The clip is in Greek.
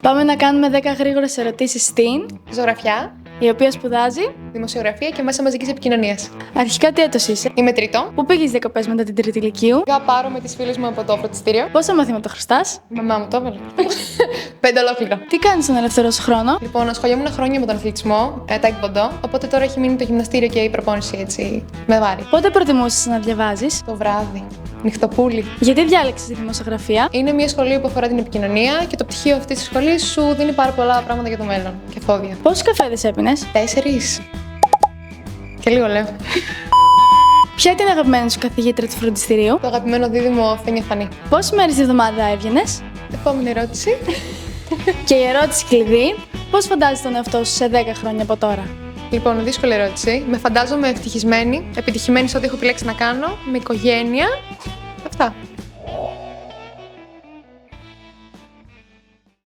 Πάμε να κάνουμε 10 γρήγορες ερωτήσεις στην Ζωγραφιά, η οποία σπουδάζει. δημοσιογραφία και μέσα μαζικής επικοινωνίας. Αρχικά τι έτος είσαι? Είμαι τρίτο. Πού πήγες διακοπές μετά την τρίτη ηλικίου? Θα πάρω με τις φίλες μου από το φροντιστήριο. Πόσα μαθήματα χρωστάς? Η μαμά μου το έβαλε. 5 ολόκληρα. Τι κάνεις στον ελεύθερο σου χρόνο? Λοιπόν, ασχολιόμουν χρόνια με τον αθλητισμό, taekwondo, οπότε τώρα έχει μείνει το γυμναστήριο και η προπόνηση έτσι με βάρη. Πότε προτιμούσες να διαβάζεις? Το βράδυ. Νυχτοπούλη. Γιατί διάλεξες τη δημοσιογραφία? Είναι μια σχολή που αφορά την επικοινωνία και το πτυχίο αυτή τη σχολή σου δίνει πάρα πολλά πράγματα για το μέλλον και εφόδια. Πόσους καφέδες έπινες? 4. Και λίγο λέω. Ποια ήταν η αγαπημένη σου καθηγήτρια του φροντιστηρίου? Το αγαπημένο δίδυμο Φένια Φανή. Πόσες μέρες τη εβδομάδα έβγαινες? Επόμενη ερώτηση. Και η ερώτηση κλειδί, πώς φαντάζεσαι τον εαυτό σου σε 10 χρόνια από τώρα? Λοιπόν, δύσκολη ερώτηση. Με φαντάζομαι ευτυχισμένη, επιτυχημένη σε ό,τι έχω επιλέξει να κάνω, με οικογένεια